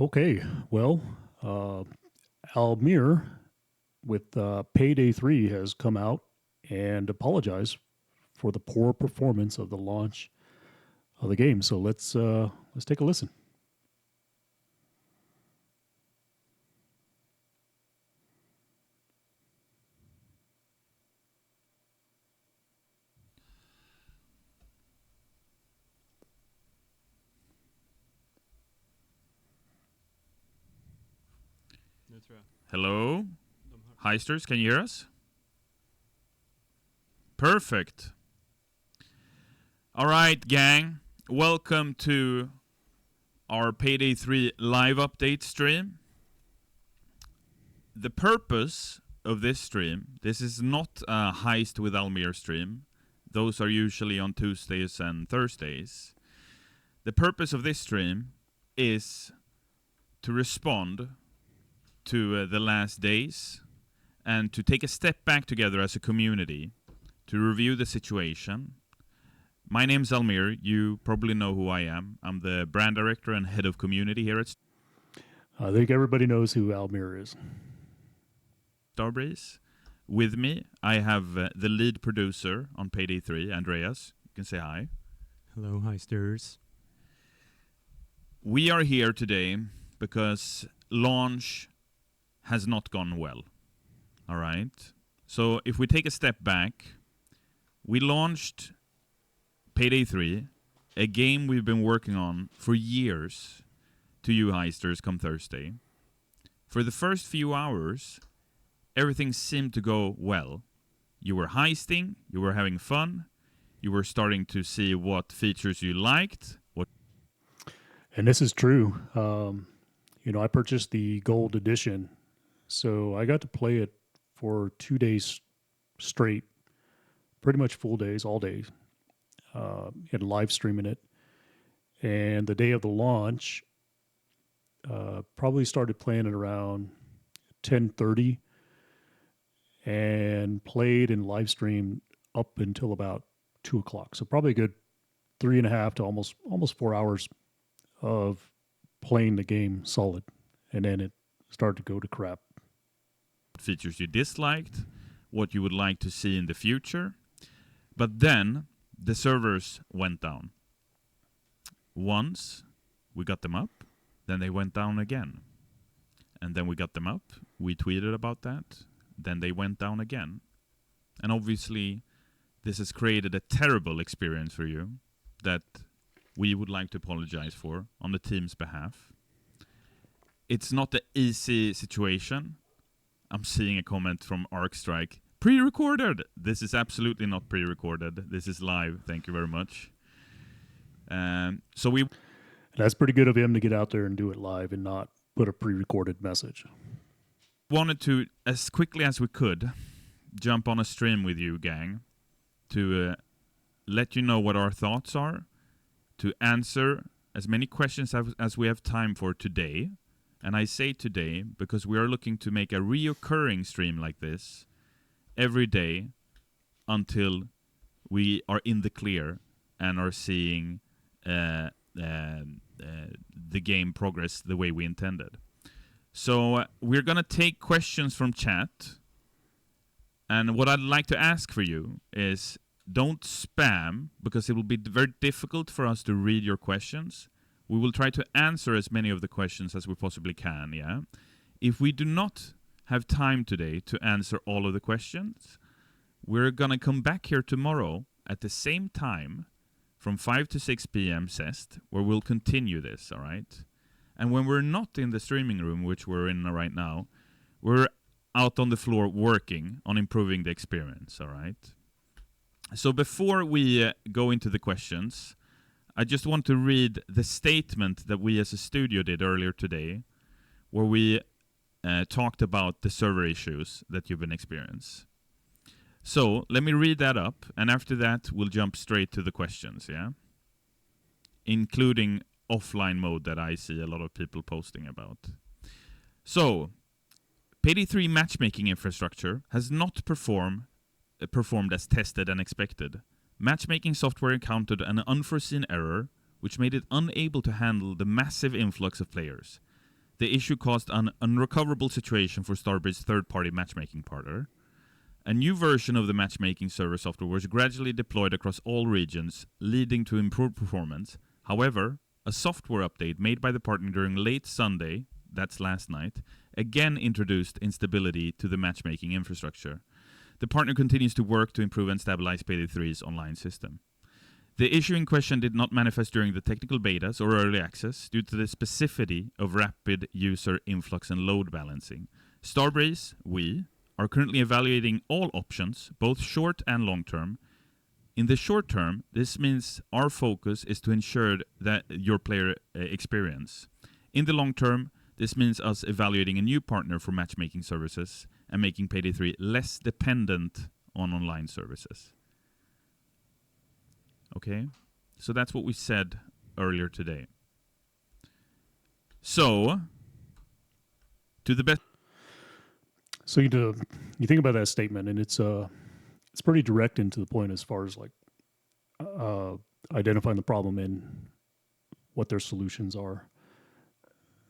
Okay, well, uh, Almir with Payday 3 has come out and apologized for the poor performance of the launch of the game. So let's take a listen. Hello? Heisters, can you hear us? Perfect. All right, gang. Welcome to our Payday 3 live update stream. The purpose of this stream, this is not a Heist with Almir stream. Those are usually on Tuesdays and Thursdays. The purpose of this stream is to respond to the last days and to take a step back together as a community to review the situation. My name's Almir. You probably know who I am. I'm the brand director and head of community here at I think everybody knows who Almir is. Starbreeze. With me, I have the lead producer on Payday 3, Andreas. You can say hi. Hello, Heisters. We are here today because launch has not gone well. All right. So if we take a step back, we launched Payday 3, a game we've been working on for years to you Heisters come Thursday. For the first few hours, everything seemed to go well. You were heisting, you were having fun, you were starting to see what features you liked. And this is true. I purchased the gold edition, so I got to play it for 2 days straight, pretty much full days, all days. And live streaming it. And the day of the launch, probably started playing at around 10:30, and played and live streamed up until about 2 o'clock. So probably a good 3.5 to almost 4 hours of playing the game solid, and then it started to go to crap. Features you disliked, what you would like to see in the future. But then the servers went down. Once we got them up, then they went down again. And then we got them up, we tweeted about that, then they went down again. And obviously, this has created a terrible experience for you that we would like to apologize for on the team's behalf. It's not an easy situation. I'm seeing a comment from ArcStrike. Pre-recorded! This is absolutely not pre-recorded. This is live. Thank you very much. That's pretty good of him to get out there and do it live and not put a pre-recorded message. Wanted to, as quickly as we could, jump on a stream with you, gang, to let you know what our thoughts are, to answer as many questions as we have time for today. And I say today because we are looking to make a reoccurring stream like this every day until we are in the clear and are seeing the game progress the way we intended. So we're going to take questions from chat. And what I'd like to ask for you is don't spam, because it will be very difficult for us to read your questions. We will try to answer as many of the questions as we possibly can, yeah? If we do not have time today to answer all of the questions, we're going to come back here tomorrow at the same time from 5 to 6 p.m. CEST, where we'll continue this, all right? And when we're not in the streaming room, which we're in right now, we're out on the floor working on improving the experience, all right? So before we go into the questions, I just want to read the statement that we as a studio did earlier today, where we talked about the server issues that you've been experiencing. So let me read that up, and after that, we'll jump straight to the questions, yeah? Including offline mode that I see a lot of people posting about. So, Payday 3 matchmaking infrastructure has not performed as tested and expected. Matchmaking software encountered an unforeseen error, which made it unable to handle the massive influx of players. The issue caused an unrecoverable situation for Starbreeze's third-party matchmaking partner. A new version of the matchmaking server software was gradually deployed across all regions, leading to improved performance. However, a software update made by the partner during late Sunday, that's last night, again introduced instability to the matchmaking infrastructure. The partner continues to work to improve and stabilize Payday 3's online system. The issue in question did not manifest during the technical betas or early access due to the specificity of rapid user influx and load balancing. Starbreeze, we, are currently evaluating all options, both short and long term. In the short term, this means our focus is to ensure that your player experience. In the long term, this means us evaluating a new partner for matchmaking services and making Payday 3 less dependent on online services. Okay, so that's what we said earlier today. So, to the best. So you think about that statement, and it's pretty direct and to the point as far as like identifying the problem and what their solutions are.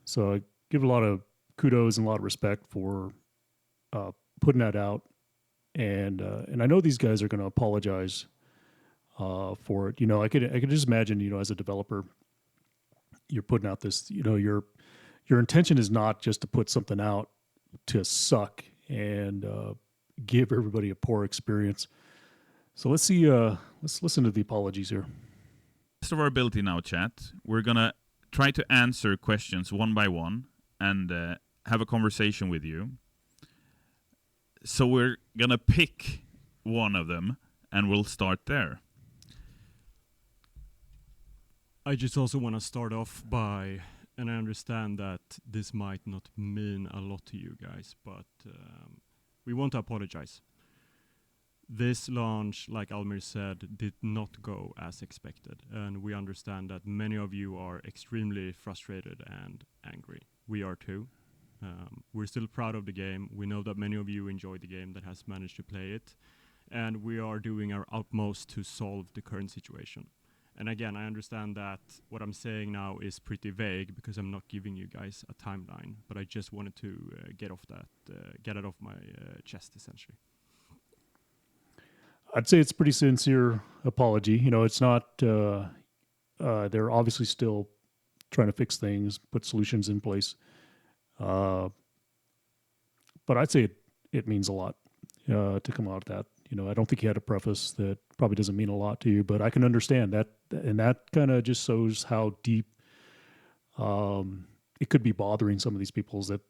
So I give a lot of kudos and a lot of respect for putting that out, and I know these guys are going to apologize for it. I could just imagine, as a developer, you're putting out this, your intention is not just to put something out to suck and give everybody a poor experience. So let's listen to the apologies here. Best of our ability now, chat. We're gonna try to answer questions one by one and have a conversation with you. So we're gonna pick one of them and we'll start there. I just also want to start off by, and I understand that this might not mean a lot to you guys, but we want to apologize. This launch, like Almir said, did not go as expected, and we understand that many of you are extremely frustrated and angry. We are too. We're still proud of the game. We know that many of you enjoy the game that has managed to play it, and we are doing our utmost to solve the current situation. And again, I understand that what I'm saying now is pretty vague because I'm not giving you guys a timeline, but I just wanted to get it off my chest, essentially. I'd say it's a pretty sincere apology. It's not. They're obviously still trying to fix things, put solutions in place. But I'd say it means a lot to come out of that. I don't think he had a preface that probably doesn't mean a lot to you, but I can understand that, and that kind of just shows how deep it could be bothering some of these people. Is that,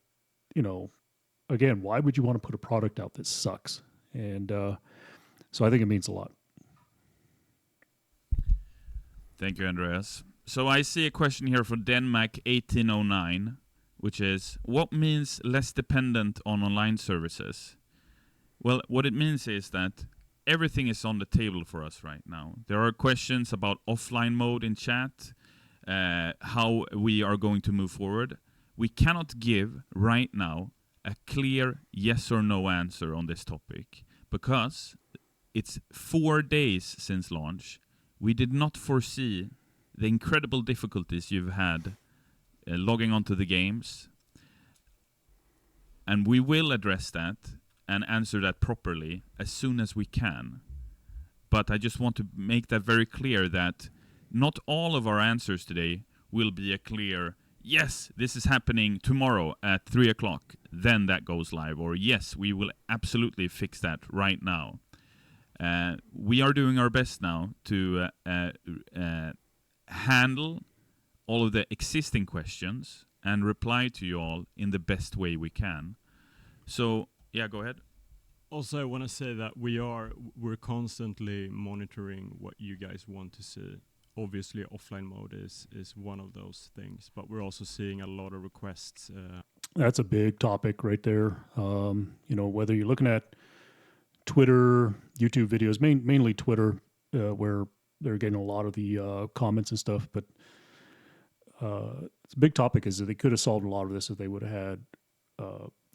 again, why would you want to put a product out that sucks? And so I think it means a lot. Thank you, Andreas. So I see a question here from Denmark 1809, which is, what means less dependent on online services? Well, what it means is that everything is on the table for us right now. There are questions about offline mode in chat, how we are going to move forward. We cannot give right now a clear yes or no answer on this topic because it's 4 days since launch. We did not foresee the incredible difficulties you've had logging onto the games. And we will address that and answer that properly as soon as we can. But I just want to make that very clear that not all of our answers today will be a clear, yes, this is happening tomorrow at 3 o'clock, then that goes live, or yes, we will absolutely fix that right now. We are doing our best now to handle all of the existing questions and reply to you all in the best way we can. So, yeah, go ahead. Also, I want to say that we're constantly monitoring what you guys want to see. Obviously, offline mode is one of those things, but we're also seeing a lot of requests. That's a big topic right there. Whether you're looking at Twitter, YouTube videos, mainly Twitter, where they're getting a lot of the comments and stuff, but it's a big topic is that they could have solved a lot of this if they would have had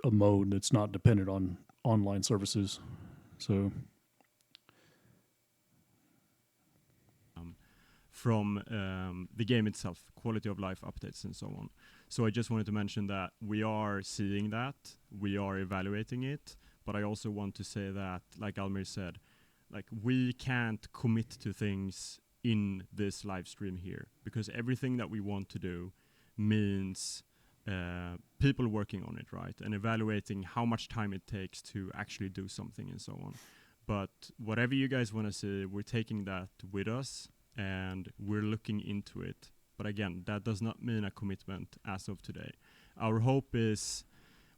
a mode that's not dependent on online services. So from the game itself, quality of life updates and so on. So I just wanted to mention that we are seeing that, we are evaluating it, but I also want to say that, like Almir said, like we can't commit to things in this live stream here, because everything that we want to do means people working on it, right? And evaluating how much time it takes to actually do something and so on. But whatever you guys want to see, we're taking that with us and we're looking into it. But again, that does not mean a commitment as of today. Our hope is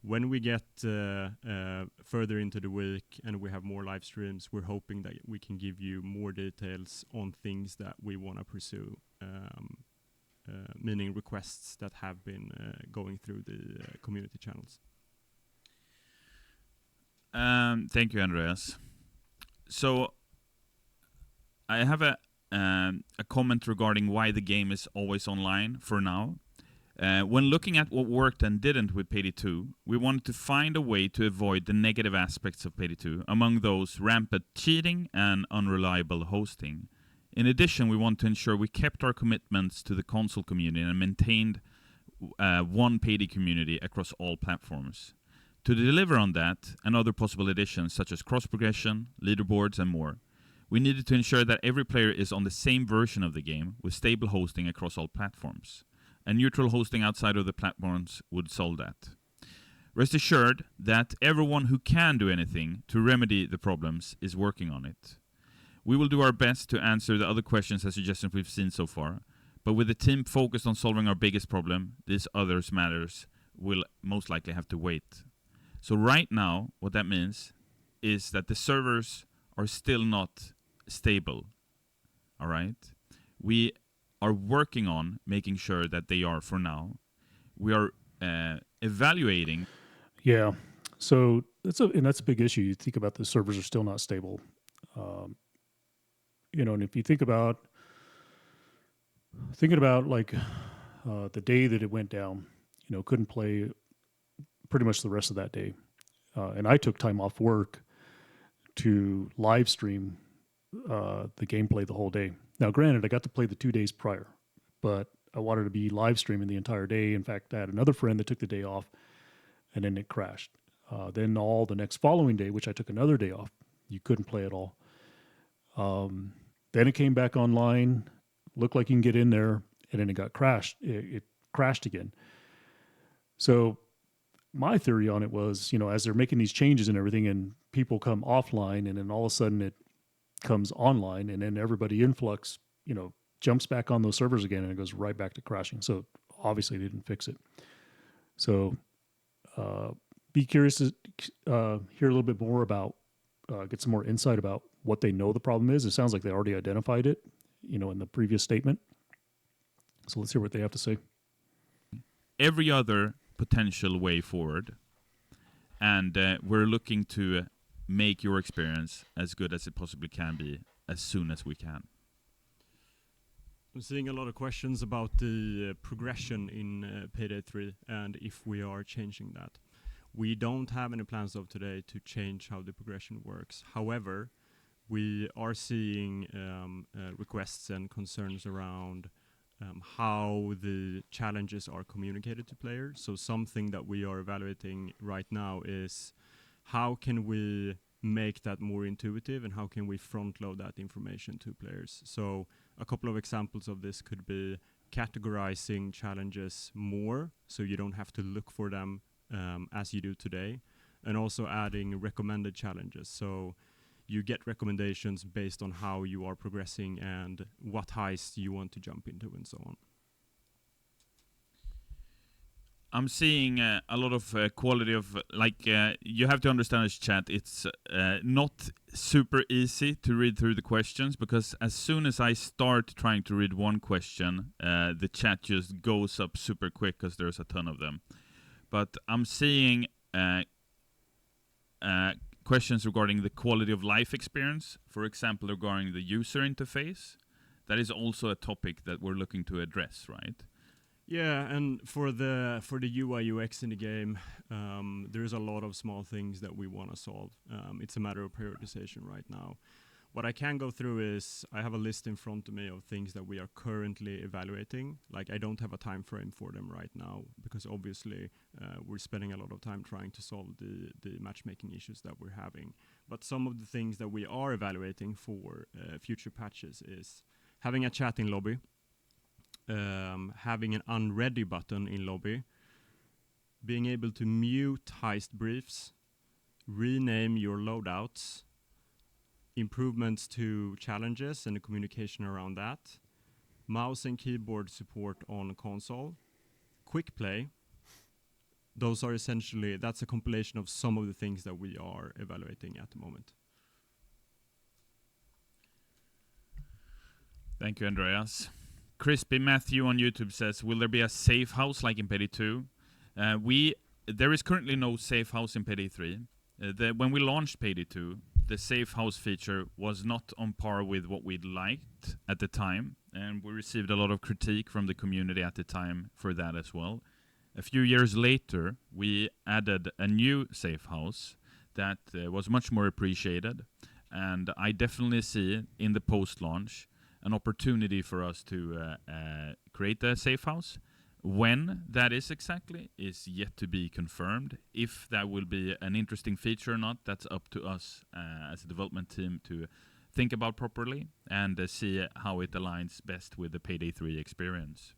when we get further into the week and we have more live streams, we're hoping that we can give you more details on things that we want to pursue, meaning requests that have been going through the community channels. Thank you, Andreas. So I have a comment regarding why the game is always online for now. When looking at what worked and didn't with Payday 2, we wanted to find a way to avoid the negative aspects of Payday 2, among those rampant cheating and unreliable hosting. In addition, we want to ensure we kept our commitments to the console community and maintained one Payday community across all platforms. To deliver on that and other possible additions such as cross-progression, leaderboards and more, we needed to ensure that every player is on the same version of the game with stable hosting across all platforms. And neutral hosting outside of the platforms would solve that. Rest assured that everyone who can do anything to remedy the problems is working on it. We will do our best to answer the other questions and suggestions we've seen so far, but with the team focused on solving our biggest problem, these others matters will most likely have to wait. So right now, what that means is that the servers are still not stable. All right? We are working on making sure that they are for now. We are evaluating. Yeah. So that's a big issue. You think about the servers are still not stable. And if you thinking about like the day that it went down, couldn't play pretty much the rest of that day. And I took time off work to live stream the gameplay the whole day. Now, granted, I got to play the 2 days prior, but I wanted to be live streaming the entire day. In fact, I had another friend that took the day off, and then it crashed. Then all the next following day, which I took another day off, you couldn't play at all. Then it came back online, looked like you can get in there, and then it got crashed. It crashed again. So my theory on it was, as they're making these changes and everything, and people come offline, and then all of a sudden it comes online, and then everybody influx, jumps back on those servers again, and it goes right back to crashing. So obviously they didn't fix it. So be curious to hear a little bit more about, get some more insight about what they know the problem is. It sounds like they already identified it, in the previous statement. So let's hear what they have to say. Every other potential way forward, and we're looking to make your experience as good as it possibly can be as soon as we can. I'm seeing a lot of questions about the progression in Payday 3 and if we are changing that. We don't have any plans of today to change how the progression works. However, we are seeing requests and concerns around how the challenges are communicated to players. So something that we are evaluating right now is how can we make that more intuitive and how can we front load that information to players. So a couple of examples of this could be categorizing challenges more so you don't have to look for them as you do today, and also adding recommended challenges. So you get recommendations based on how you are progressing and what heist you want to jump into and so on. I'm seeing a lot of quality of, you have to understand this chat, it's not super easy to read through the questions, because as soon as I start trying to read one question, the chat just goes up super quick because there's a ton of them. But I'm seeing questions regarding the quality of life experience, for example, regarding the user interface. That is also a topic that we're looking to address, right? Yeah, and for the UI UX in the game, there's a lot of small things that we want to solve. It's a matter of prioritization right now. What I can go through is I have a list in front of me of things that we are currently evaluating. Like I don't have a time frame for them right now because obviously we're spending a lot of time trying to solve the matchmaking issues that we're having. But some of the things that we are evaluating for future patches is having a chat in lobby, having an unready button in lobby, being able to mute heist briefs, rename your loadouts, improvements to challenges and the communication around that, mouse and keyboard support on console, quick play. Those are essentially, that's a compilation of some of the things that we are evaluating at the moment. Thank you, Andreas. Crispy Matthew on YouTube says, will there be a safe house like in Payday 2? There is currently no safe house in Payday 3. When we launched Payday 2, the safe house feature was not on par with what we'd liked at the time, and we received a lot of critique from the community at the time for that as well. A few years later, we added a new safe house that was much more appreciated, and I definitely see in the post-launch an opportunity for us to create a safe house. When that is exactly is yet to be confirmed. If that will be an interesting feature or not, that's up to us as a development team to think about properly and see how it aligns best with the Payday 3 experience.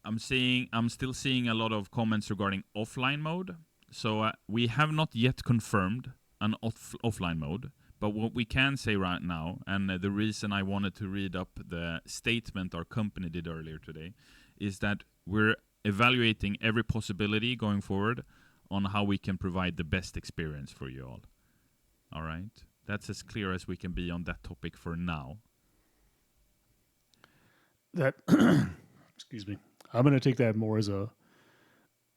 I'm still seeing a lot of comments regarding offline mode. So we have not yet confirmed an offline mode. But what we can say right now, and the reason I wanted to read up the statement our company did earlier today, is that we're evaluating every possibility going forward on how we can provide the best experience for you all. All right? That's as clear as we can be on that topic for now. That, excuse me, I'm going to take that more as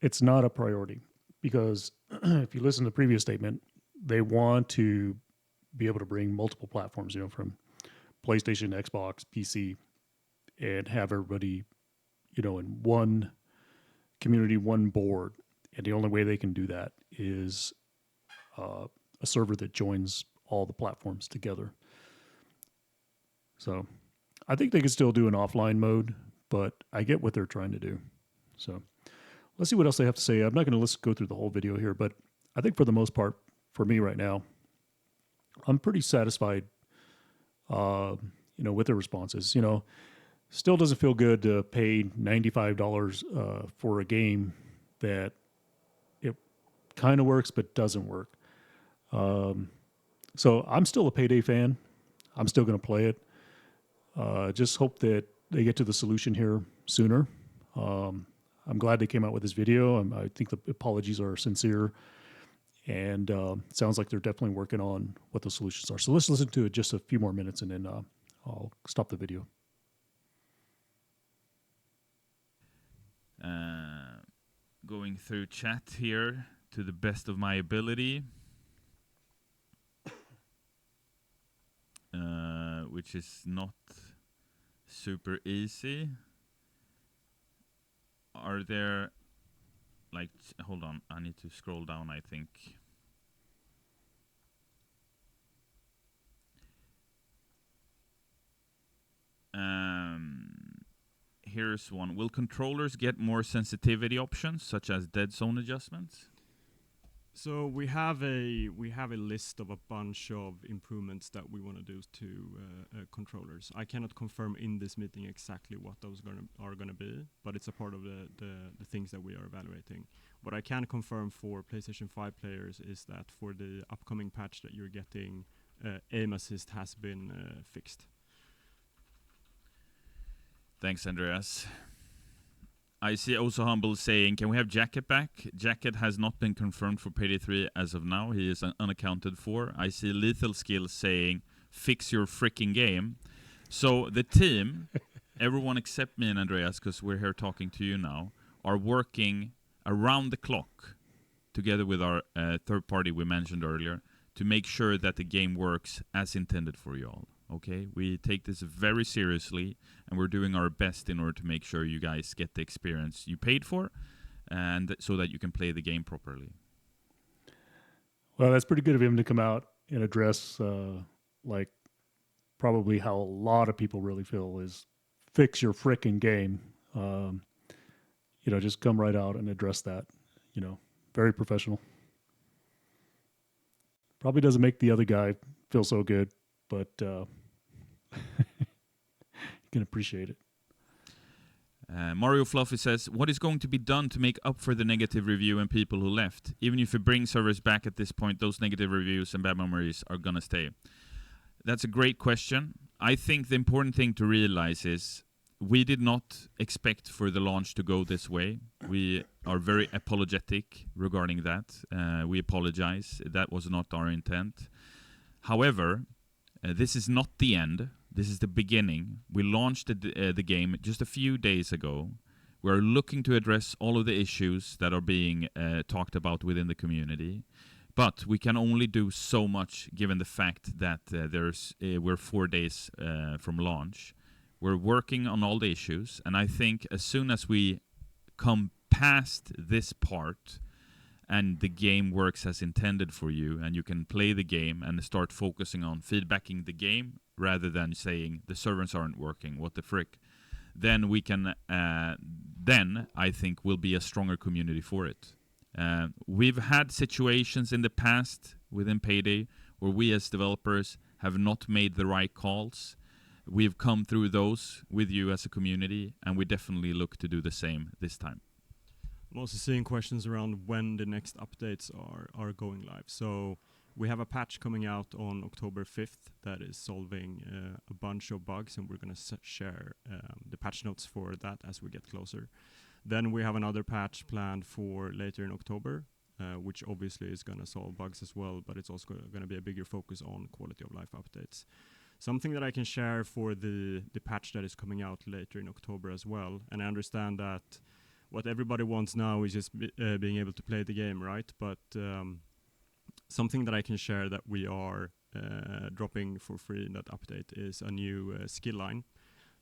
it's not a priority, because if you listen to the previous statement, they want to be able to bring multiple platforms, from PlayStation, Xbox, PC, and have everybody, in one community, one board. And the only way they can do that is a server that joins all the platforms together. So I think they could still do an offline mode, but I get what they're trying to do. So let's see what else they have to say. I'm not going to go through the whole video here, but I think for the most part, for me right now, I'm pretty satisfied, with the responses. Still doesn't feel good to pay $95 for a game that it kind of works but doesn't work. So I'm still a Payday fan. I'm still going to play it. Just hope that they get to the solution here sooner. I'm glad they came out with this video. I think the apologies are sincere. And it sounds like they're definitely working on what the solutions are. So let's listen to it just a few more minutes, and then I'll stop the video. Going through chat here to the best of my ability, which is not super easy. Are there... hold on, I need to scroll down, I think. Here's one. Will controllers get more sensitivity options, such as dead zone adjustments? So we have a list of a bunch of improvements that we want to do to controllers. I cannot confirm in this meeting exactly what those are gonna be, but it's a part of the things that we are evaluating. What I can confirm for PlayStation 5 players is that for the upcoming patch that you're getting, aim assist has been fixed. Thanks, Andreas. I see also Humble saying, can we have Jacket back? Jacket has not been confirmed for Payday 3 as of now. He is unaccounted for. I see Lethal Skills saying, fix your freaking game. So the team, everyone except me and Andreas, because we're here talking to you now, are working around the clock together with our third party we mentioned earlier to make sure that the game works as intended for you all. Okay, we take this very seriously, and we're doing our best in order to make sure you guys get the experience you paid for. and so that you can play the game properly. Well, that's pretty good of him to come out and address like probably how a lot of people really feel is fix your frickin' game. Just come right out and address that. Very professional. Probably doesn't make the other guy feel so good, but you can appreciate it. Mario Fluffy says, what is going to be done to make up for the negative review and people who left? Even if you bring servers back at this point, those negative reviews and bad memories are going to stay. That's a great question. I think the important thing to realize is we did not expect for the launch to go this way. We are very apologetic regarding that. We apologize. That was not our intent. However, this is not the end. This is the beginning. We launched the game just a few days ago. We're looking to address all of the issues that are being talked about within the community. But we can only do so much given the fact that we're 4 days from launch. We're working on all the issues, and I think as soon as we come past this part and the game works as intended for you, and you can play the game and start focusing on feedbacking the game rather than saying the servers aren't working, what the frick, then we can, then I think we'll be a stronger community for it. We've had situations in the past within Payday where we as developers have not made the right calls. We've come through those with you as a community, and we definitely look to do the same this time. I'm also seeing questions around when the next updates are going live. So we have a patch coming out on October 5th that is solving a bunch of bugs, and we're going to share the patch notes for that as we get closer. Then we have another patch planned for later in October, which obviously is going to solve bugs as well, but it's also going to be a bigger focus on quality of life updates. Something that I can share for the patch that is coming out later in October as well, and I understand that what everybody wants now is just being able to play the game, right? But something that I can share that we are dropping for free in that update is a new skill line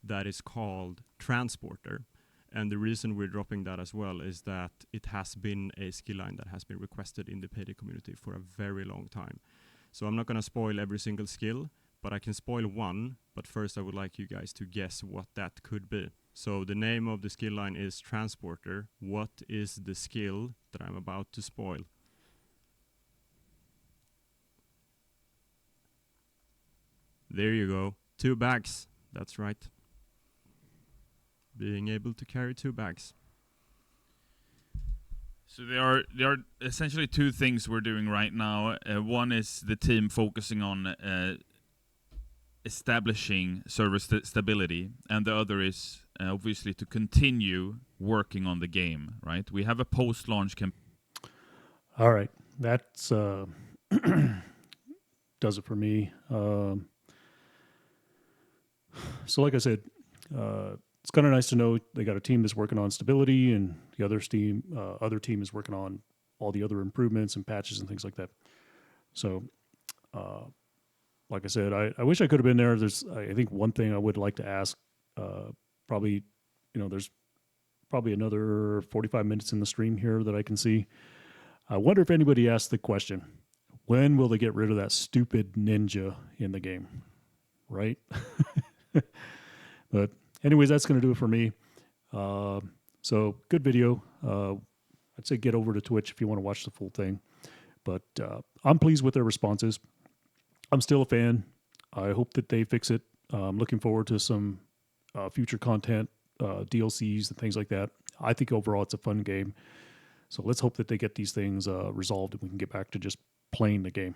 that is called Transporter. And the reason we're dropping that as well is that it has been a skill line that has been requested in the Payday community for a very long time. So I'm not going to spoil every single skill, but I can spoil one. But first I would like you guys to guess what that could be. So the name of the skill line is Transporter. What is the skill that I'm about to spoil? There you go. 2 bags. That's right. Being able to carry 2 bags. So there are essentially 2 things we're doing right now. One is the team focusing on establishing server stability, and the other is obviously to continue working on the game, right? We have a post-launch campaign. All right. That's does it for me. So like I said, it's kind of nice to know they got a team that's working on stability, and the other team is working on all the other improvements and patches and things like that. So, like I said, I wish I could have been there. I think one thing I would like to ask, probably, there's probably another 45 minutes in the stream here that I can see. I wonder if anybody asked the question, when will they get rid of that stupid ninja in the game? Right? But anyways, that's going to do it for me. So good video. I'd say get over to Twitch if you want to watch the full thing. But I'm pleased with their responses. I'm still a fan. I hope that they fix it. I'm looking forward to some future content, DLCs and things like that. I think overall it's a fun game. So let's hope that they get these things resolved and we can get back to just playing the game.